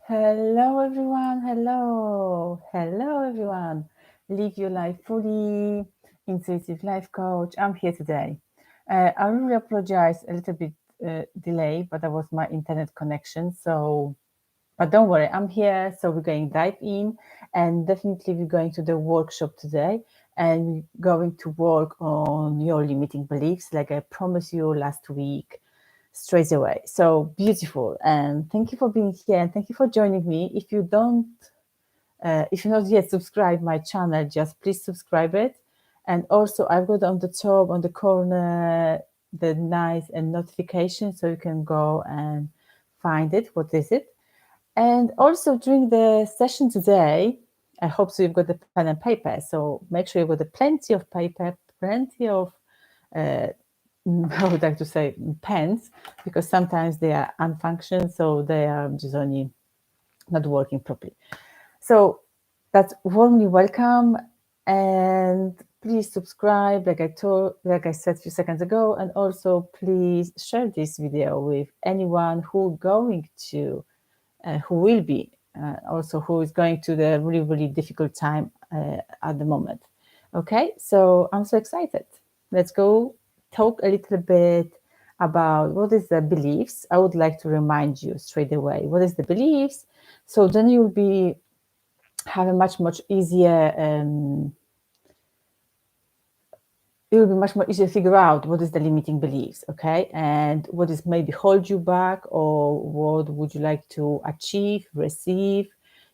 Hello, everyone. Hello, everyone. Live your life fully. Intuitive life coach. I'm here today. I really apologize a little bit delay, but that was my internet connection. But don't worry, I'm here. So we're going to dive in, and definitely we're going to the workshop today, and we're going to work on your limiting beliefs, like I promised you last week straight away. So beautiful. And thank you for being here and thank you for joining me. If you're not yet subscribed my channel, just please subscribe it. And also I've got on the top, on the corner, the nice and notification so you can go and find it. What is it? And also during the session today, I hope so you've got the pen and paper. So make sure you've got plenty of paper, plenty of I would like to say pens, because sometimes they are unfunctioning, so they are just only not working properly. So that's warmly welcome, and please subscribe, like I said a few seconds ago, and also please share this video with anyone who will be also who is going to the really difficult time at the moment. Okay, so I'm so excited. Let's go talk a little bit about what is the beliefs. I would like to remind you straight away what is the beliefs, so then you'll be have a much easier it will be much more easier to figure out what is the limiting beliefs, okay, and what is maybe hold you back, or what would you like to achieve, receive.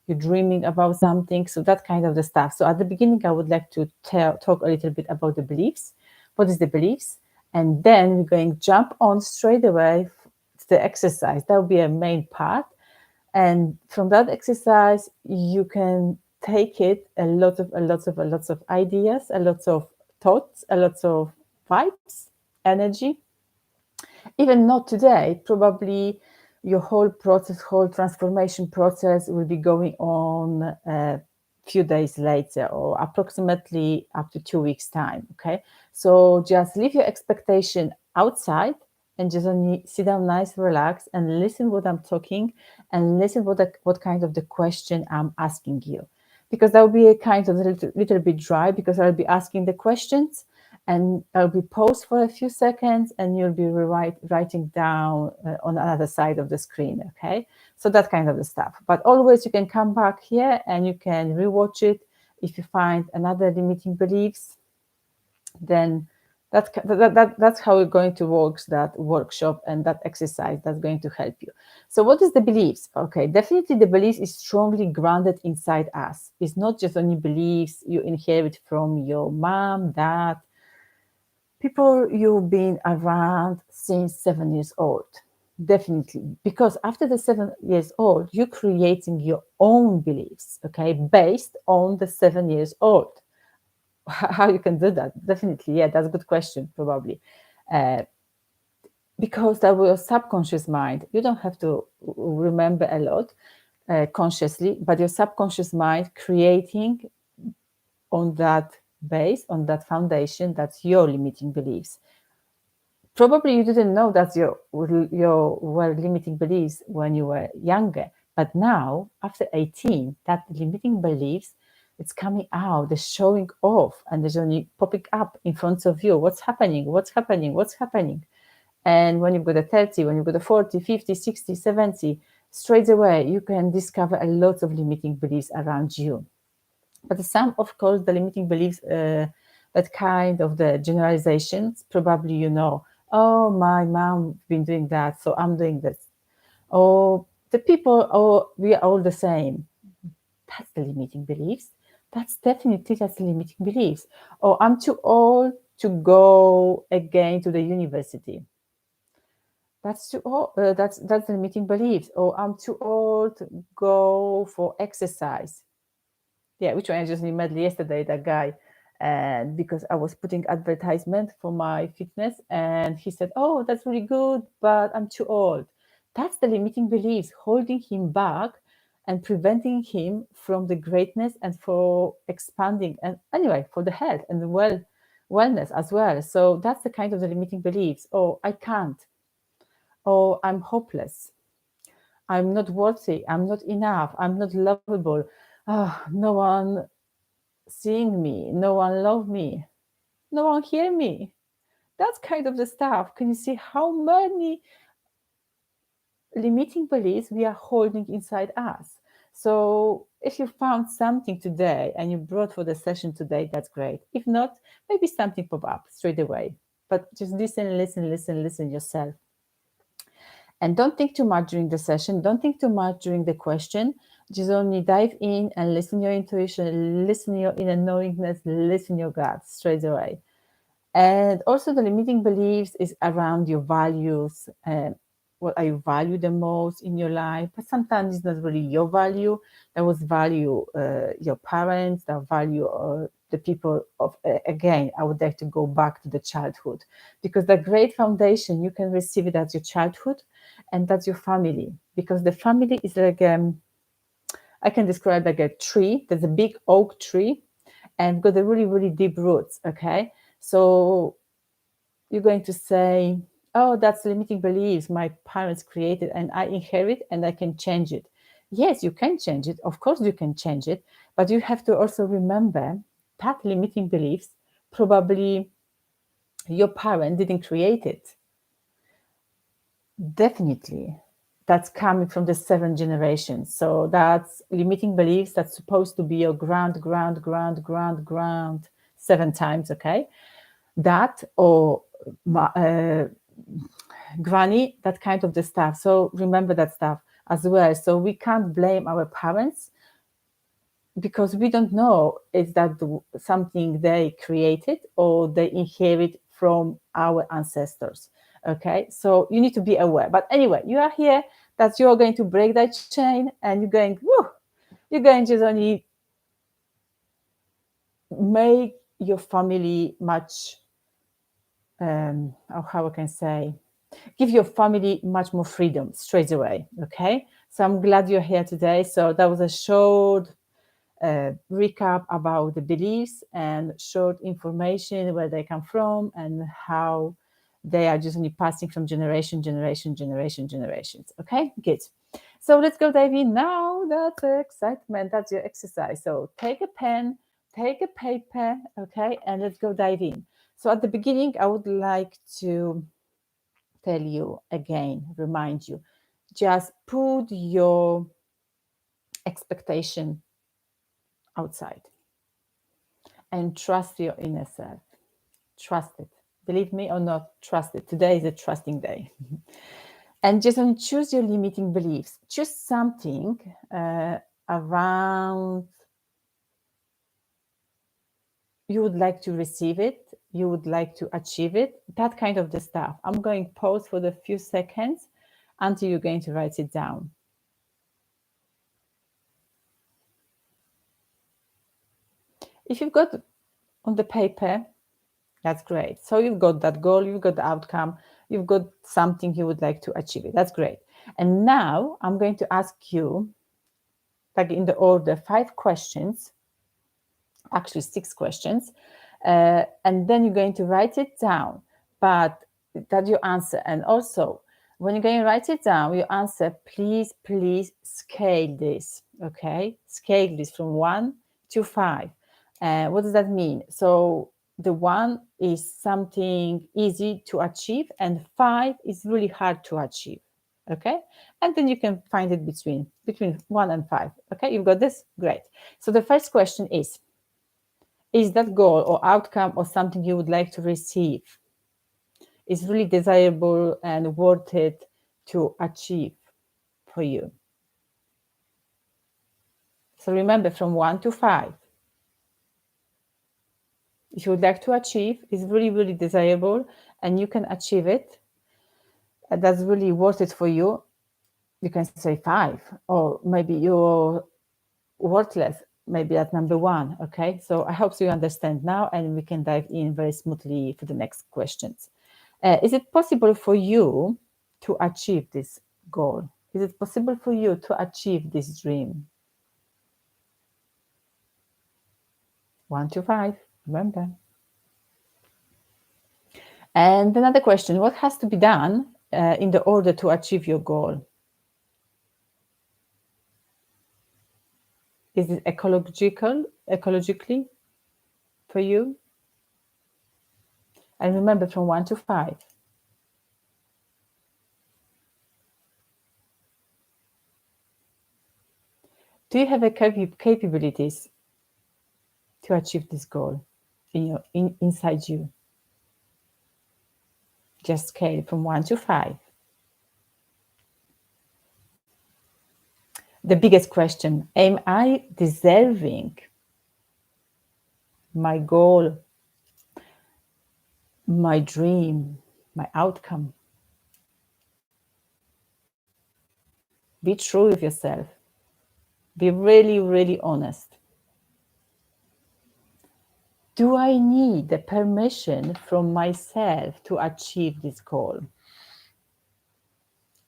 You're dreaming about something, so that kind of the stuff. So at the beginning, I would like to talk a little bit about the beliefs. What is the beliefs? And then we're going to jump on straight away to the exercise. That will be a main part. And from that exercise, you can take it a lots of ideas, a lot of thoughts, a lot of vibes, energy. Even not today, probably your whole process, whole transformation process will be going on a few days later, or approximately up to 2 weeks time. Okay, so just leave your expectation outside and just only sit down nice, relax, and listen what I'm talking, and listen what kind of the question I'm asking you, because that will be a kind of little bit dry, because I'll be asking the questions and I'll be paused for a few seconds, and you'll be writing down on another side of the screen. Okay, so that kind of the stuff. But always you can come back here and you can rewatch it. If you find another limiting beliefs, then that's how we're going to work that workshop and that exercise that's going to help you. So what is the beliefs? Okay, definitely the beliefs is strongly grounded inside us. It's not just only beliefs you inherit from your mom, dad, people you've been around since 7 years old. Definitely, because after the 7 years old, you're creating your own beliefs, okay, based on the 7 years old. How you can do that? Definitely, yeah, that's a good question, probably. Because that was subconscious mind. You don't have to remember a lot consciously, but your subconscious mind creating on that base, on that foundation, that's your limiting beliefs. Probably you didn't know that your were limiting beliefs when you were younger, but now after 18, that limiting beliefs, it's coming out, they're showing off, and there's only popping up in front of you. What's happening? And when you've got a 30, when you've got a 40, 50, 60, 70, straight away you can discover a lot of limiting beliefs around you. But some, of course, the limiting beliefs, that kind of the generalizations, probably oh, my mom been doing that, so I'm doing this. Or the people, oh, we are all the same. That's the limiting beliefs. That's the limiting beliefs. Or I'm too old to go again to the university. That's too old. That's the limiting beliefs. Or I'm too old to go for exercise. Yeah, which one I just met yesterday, that guy, and because I was putting advertisement for my fitness, and he said, oh, that's really good, but I'm too old. That's the limiting beliefs holding him back and preventing him from the greatness and for expanding, and anyway, for the health and the wellness as well. So that's the kind of the limiting beliefs. Oh, I can't. Oh, I'm hopeless. I'm not worthy, I'm not enough, I'm not lovable, no one seeing me, no one love me, no one hear me. That's kind of the stuff. Can you see how many limiting beliefs we are holding inside us? So if you found something today and you brought for the session today, that's great. If not, maybe something pop up straight away. But just listen yourself. And don't think too much during the session. Don't think too much during the question. Just only dive in and listen your intuition, listen your inner knowingness, listen your gut straight away. And also the limiting beliefs is around your values. What are you value the most in your life? But sometimes it's not really your value. That was value your parents, that value the people of, again, I would like to go back to the childhood, because the great foundation, you can receive it as your childhood, and that's your family. Because the family is like, I can describe like a tree. There's a big oak tree and got a really, really deep roots, okay? So you're going to say, oh, that's limiting beliefs my parents created and I inherit and I can change it. Yes, you can change it. Of course you can change it. But you have to also remember that limiting beliefs, probably your parent didn't create it. Definitely. That's coming from the 7 generations. So that's limiting beliefs that's supposed to be your ground 7 times, okay? That or granny, that kind of the stuff. So remember that stuff as well. So we can't blame our parents because we don't know is that something they created or they inherit from our ancestors. Okay, so you need to be aware. But anyway, you are here that you're going to break that chain and you're going, whoo, you're going to only make your family much, how I can say, give your family much more freedom straight away. Okay, so I'm glad you're here today. So that was a short recap about the beliefs and short information where they come from and how they are just only passing from generations. Okay, good. So let's go dive in now. That's excitement. That's your exercise. So take a pen, take a paper, okay, and let's go dive in. So at the beginning, I would like to tell you again, remind you, just put your expectation outside and trust your inner self. Trust it. Believe me or not, trust it. Today is a trusting day. And just choose your limiting beliefs. Choose something around you would like to receive it, you would like to achieve it, that kind of the stuff. I'm going to pause for the few seconds until you're going to write it down. If you've got on the paper, that's great. So you've got that goal, you've got the outcome, you've got something you would like to achieve it. That's great. And now I'm going to ask you, like in the order, 5 questions, actually 6 questions, and then you're going to write it down. But that's your answer. And also, when you're going to write it down, your answer, please scale this, okay? Scale this from 1 to 5. What does that mean? So the 1 is something easy to achieve, and 5 is really hard to achieve, okay? And then you can find it between 1 and 5, okay? You've got this? Great. So the first question is that goal or outcome or something you would like to receive is really desirable and worth it to achieve for you? So remember, from 1 to 5. If you would like to achieve, is really, really desirable and you can achieve it, and that's really worth it for you, you can say 5. Or maybe you're worthless, maybe at number 1, okay? So I hope you understand now, and we can dive in very smoothly for the next questions. Is it possible for you to achieve this goal? Is it possible for you to achieve this dream? 1 to 5, remember. And another question, what has to be done in the order to achieve your goal? Is it ecologically for you? And remember, from 1 to 5. Do you have the capabilities to achieve this goal inside you? Just scale from 1 to 5. The biggest question, am I deserving my goal, my dream, my outcome? Be true with yourself. Be really, really honest. Do I need the permission from myself to achieve this goal?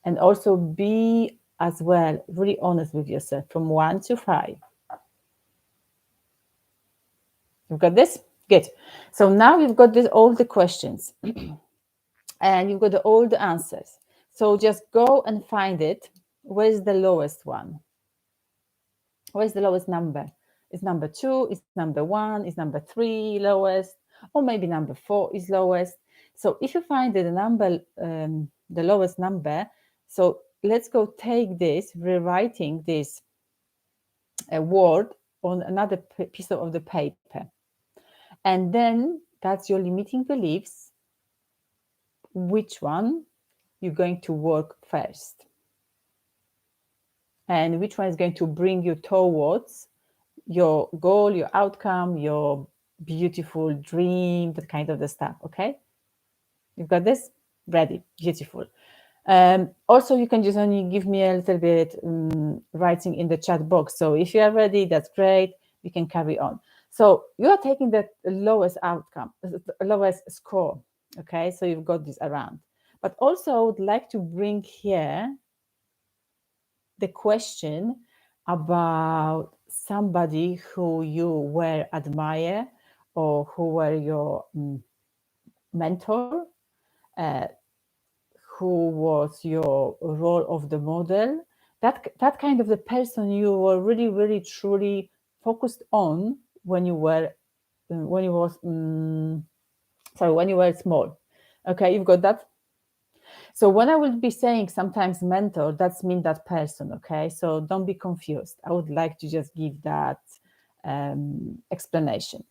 And also be as well really honest with yourself from 1 to 5. You've got this? Good. So now you've got all the questions and you've got all the answers. So just go and find it. Where's the lowest one? Where's the lowest number? Is number 2, is number 1, is number 3 lowest, or maybe number 4 is lowest. So if you find the number, the lowest number, so let's go take this, rewriting this word on another piece of the paper. And then that's your limiting beliefs. Which one you're going to work first? And which one is going to bring you towards your goal, your outcome, your beautiful dream, that kind of the stuff, okay? You've got this? Ready, beautiful. Also, you can just only give me a little bit writing in the chat box. So if you are ready, that's great. We can carry on. So you are taking the lowest outcome, the lowest score, okay? So you've got this around. But also, I would like to bring here the question about somebody who you were admire or who were your mentor, who was your role of the model, that kind of the person you were really, really, truly focused on when you were small. Okay, you've got that. So when I will be saying sometimes mentor, that's mean that person, okay? So don't be confused. I would like to just give that explanation.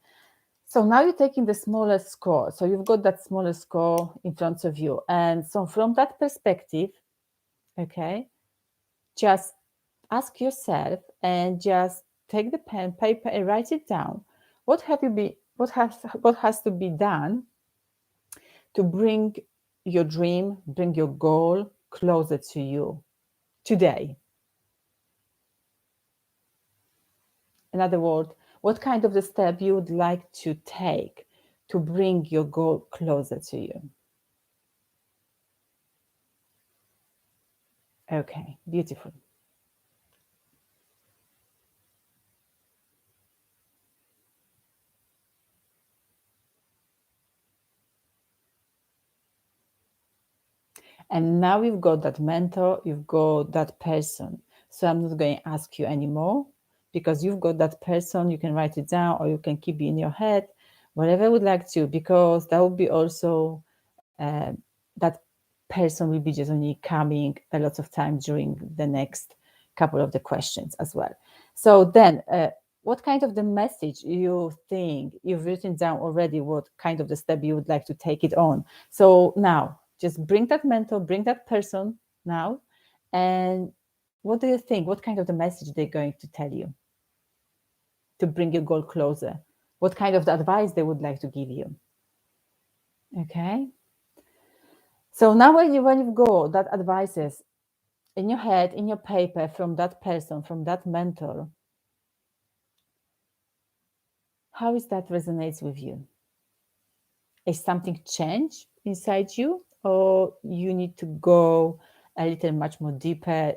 So now you're taking the smallest score. So you've got that smallest score in front of you. And so from that perspective, okay, just ask yourself and just take the pen, paper and write it down. What has to be done to bring your dream, bring your goal closer to you today? In other words, what kind of the step you would like to take to bring your goal closer to you? Okay, beautiful. And now you've got that mentor, you've got that person. So I'm not going to ask you anymore because you've got that person. You can write it down or you can keep it in your head, whatever you would like to, because that will be also that person will be just only coming a lot of time during the next couple of the questions as well. So then what kind of the message you think you've written down already, what kind of the step you would like to take it on? So now just bring that mentor, bring that person now. And what do you think? What kind of the message they're going to tell you to bring your goal closer? What kind of the advice they would like to give you? Okay. So now when you go that advices in your head, in your paper, from that person, from that mentor, how is that resonates with you? Is something changed inside you, or you need to go a little much more deeper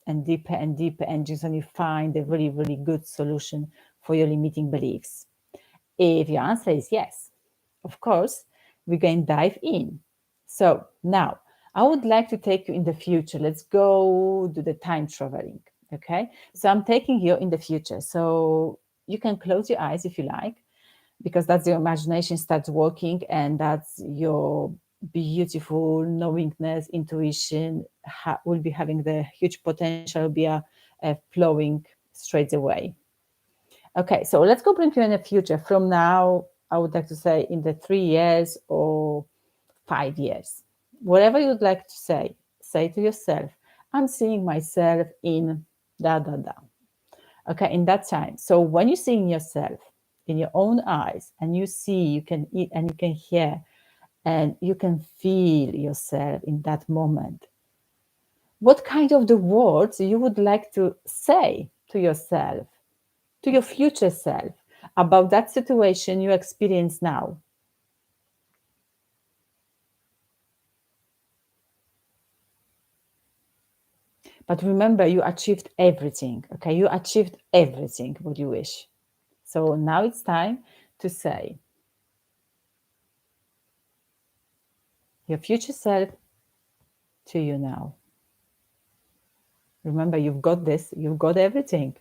and deeper and deeper and just only find a really, really good solution for your limiting beliefs? If your answer is yes, of course, we're going to dive in. So now I would like to take you in the future. Let's go do the time traveling. Okay, so I'm taking you in the future. So you can close your eyes if you like, because that's your imagination starts working, and that's your beautiful knowingness, intuition will be having the huge potential, be flowing straight away. Okay, so let's go bring you in the future. From now, I would like to say in the 3 years or 5 years, whatever you'd like to say to yourself, I'm seeing myself in da da da. Okay, in that time. So when you're seeing yourself in your own eyes, and you see, you can eat, and you can hear, and you can feel yourself in that moment, what kind of the words you would like to say to yourself, to your future self, about that situation you experience now? But remember, you achieved everything. Okay, you achieved everything what you wish. So now it's time to say your future self to you now. Remember, you've got this, you've got everything.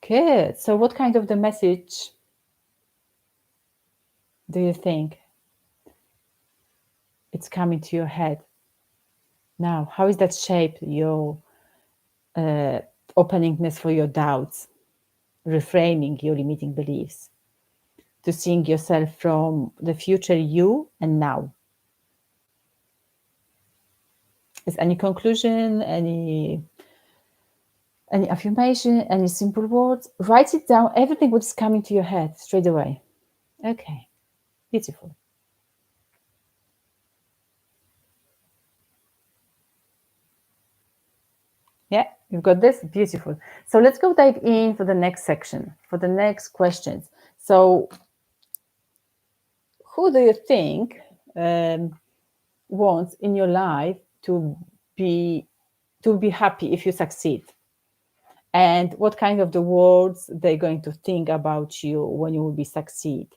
Good. So what kind of the message do you think it's coming to your head now? How is that shaped your uh, openingness for your doubts, reframing your limiting beliefs, to seeing yourself from the future you and now? Is any conclusion, any affirmation, any simple words? Write it down, everything what's coming to your head straight away. Okay, beautiful. Yeah, you've got this. Beautiful. So let's go dive in for the next section, for the next questions. So, who do you think wants in your life be to be happy if you succeed? And what kind of the words they're going to think about you when you will be succeed?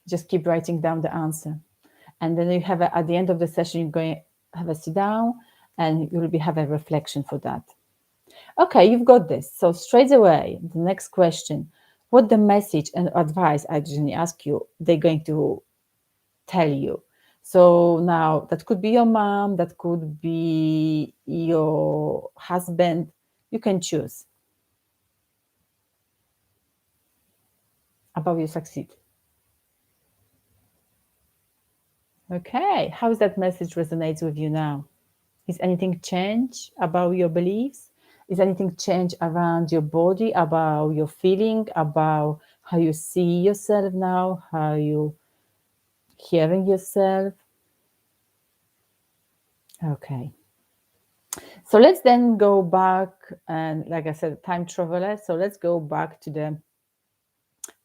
Just keep writing down the answer, and then you have at the end of the session you're going to have a sit down, and you will be have a reflection for that. Okay, you've got this. So straight away, the next question: what the message and advice I didn't ask you, they're going to tell you. So now that could be your mom, that could be your husband. You can choose about you succeed. Okay, how does that message resonates with you now? Is anything changed about your beliefs? Is anything changed around your body, about your feeling, about how you see yourself now, how you hearing yourself? Okay. So let's then go back, and like I said, time traveler. So let's go back to the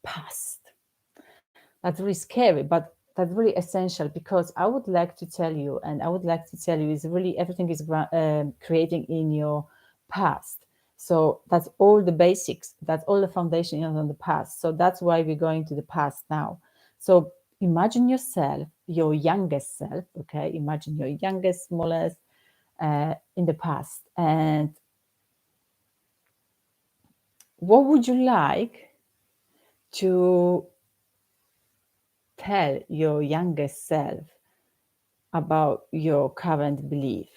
past. That's really scary, but that's really essential, because I would like to tell you, and I would like to tell you, is really everything is creating in your past. So that's all the basics. That's all the foundation is on the past. So that's why we're going to the past now. So imagine yourself, your youngest self. Okay, imagine your youngest, smallest in the past, and what would you like to tell your youngest self about your current belief?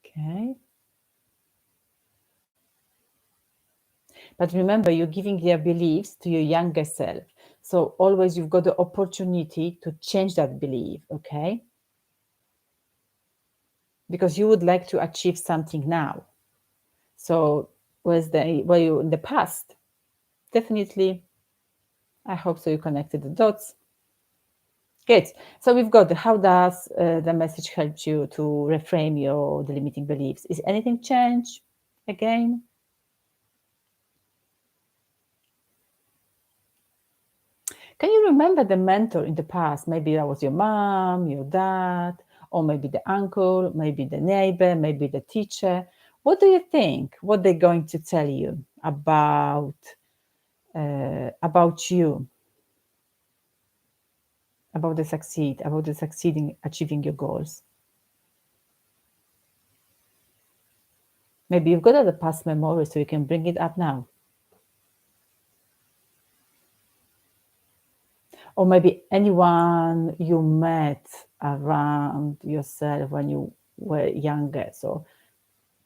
Okay. But remember, you're giving their beliefs to your younger self. So always you've got the opportunity to change that belief, okay? Because you would like to achieve something now. So were you in the past? Definitely, I hope so you connected the dots. Good. So we've got how does the message help you to reframe your the limiting beliefs? Is anything changed again? Can you remember the mentor in the past? Maybe that was your mom, your dad, or maybe the uncle, maybe the neighbor, maybe the teacher. What do you think? What they're going to tell you about you, about the succeeding, achieving your goals? Maybe you've got a past memory, so you can bring it up now. Or maybe anyone you met around yourself when you were younger. So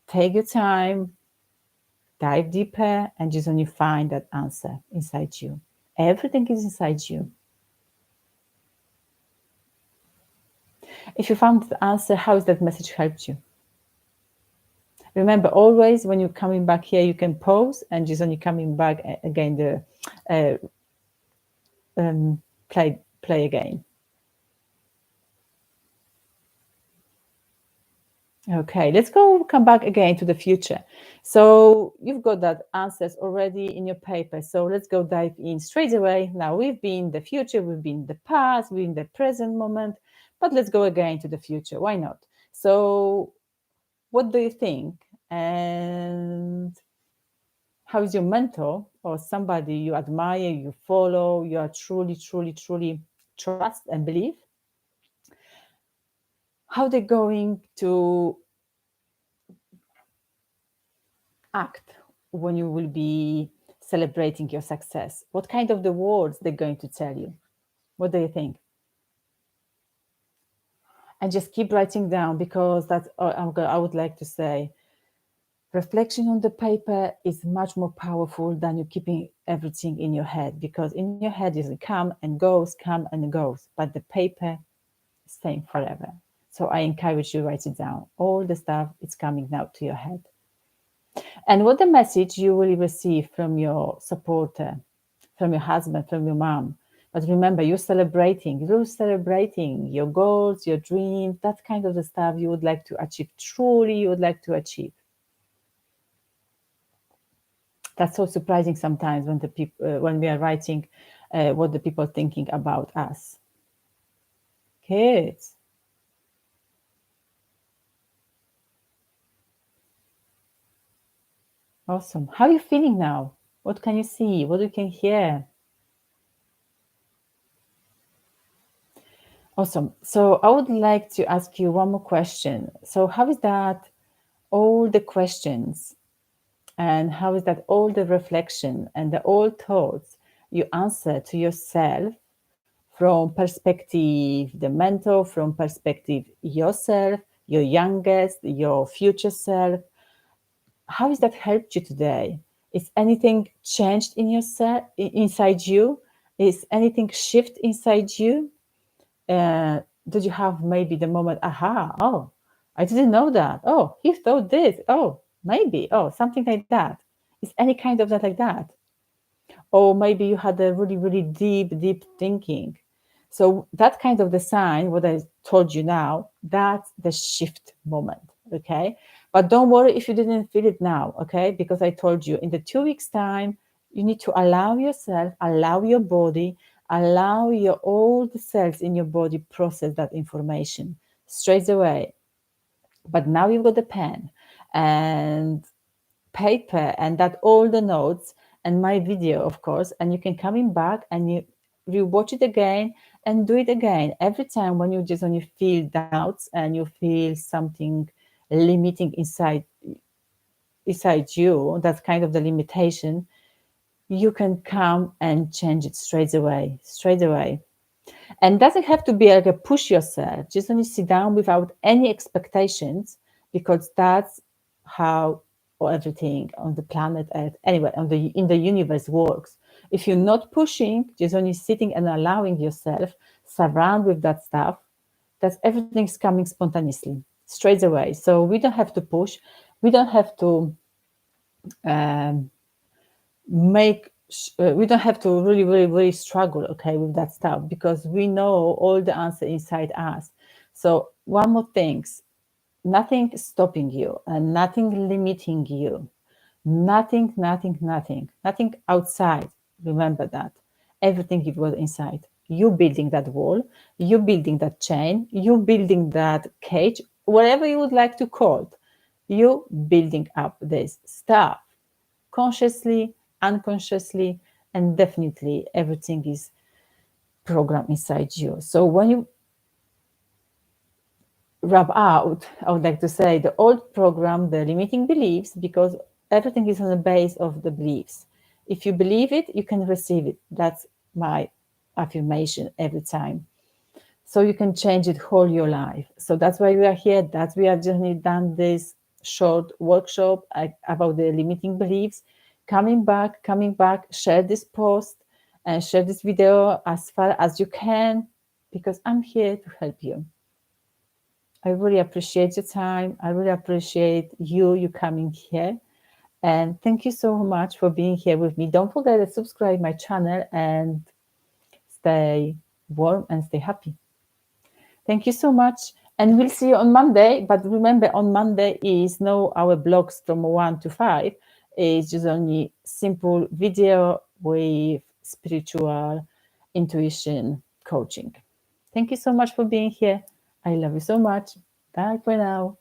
take your time, dive deeper, and just only find that answer inside you. Everything is inside you. If you found the answer, how has that message helped you? Remember, always when you're coming back here, you can pause and just only coming back again, play again. Okay, let's come back again to the future. So you've got that answers already in your paper. So let's go dive in straight away. Now we've been the future, we've been the past, we've been the present moment, but let's go again to the future. Why not? So what do you think? And how is your mentor or somebody you admire, you follow, you are truly trust and believe? How they're going to act when you will be celebrating your success? What kind of the words they're going to tell you? What do you think? And just keep writing down, because that's I would like to say, reflection on the paper is much more powerful than you keeping everything in your head, because in your head is come and goes, but the paper is staying forever. So I encourage you, write it down. All the stuff is coming now to your head. And what the message you will receive from your supporter, from your husband, from your mom. But remember, you're celebrating your goals, your dreams, that kind of the stuff you would like to achieve, truly you would like to achieve. That's so surprising sometimes when the people, when we are writing what the people are thinking about us. Kids. Awesome. How are you feeling now? What can you see? What you can hear? Awesome. So I would like to ask you one more question. So how is that all the questions, and how is that all the reflection and the all thoughts you answer to yourself from perspective the mentor, from perspective yourself, your youngest, your future self? How has that helped you today? Is anything changed in yourself, inside you? Is anything shift inside you? Did you have maybe the moment, aha, oh, I didn't know that. Oh, he thought this. Oh, maybe. Oh, something like that. Is any kind of that like that? Or maybe you had a really deep thinking. So that kind of the sign, what I told you now, that's the shift moment. Okay. But don't worry if you didn't feel it now. Okay. Because I told you in the 2 weeks time, you need to allow yourself, allow your body, allow your all the cells in your body process that information straight away. But now you've got the pen and paper and that all the notes and my video, of course, and you can come in back and you watch it again and do it again every time when you feel doubts and you feel something limiting inside you. That's kind of the limitation. You can come and change it straight away. And doesn't have to be like a push yourself. Just only sit down without any expectations, because that's how everything on the planet Earth, anyway, in the universe works. If you're not pushing, just only sitting and allowing yourself surround with that stuff, that everything's coming spontaneously, straight away. So we don't have to push. We don't have to we don't have to really struggle, okay, with that stuff, because we know all the answer inside us. So one more thing, nothing stopping you and nothing limiting you, nothing outside. Remember that everything you've got inside. You building that wall, you building that chain, you building that cage, whatever you would like to call it. You building up this stuff consciously, unconsciously, and definitely everything is programmed inside you. So when you rub out, I would like to say, the old program, the limiting beliefs, because everything is on the base of the beliefs. If you believe it, you can receive it. That's my affirmation every time. So you can change it whole your life. So that's why we are here. That's why we have just done this short workshop about the limiting beliefs. Coming back, share this post and share this video as far as you can, because I'm here to help you. I really appreciate your time. I really appreciate you coming here. And thank you so much for being here with me. Don't forget to subscribe my channel and stay warm and stay happy. Thank you so much. And we'll see you on Monday. But remember, on Monday is no our blogs from 1 to 5. It's just only simple video with spiritual intuition coaching. Thank you so much for being here. I love you so much. Bye for now.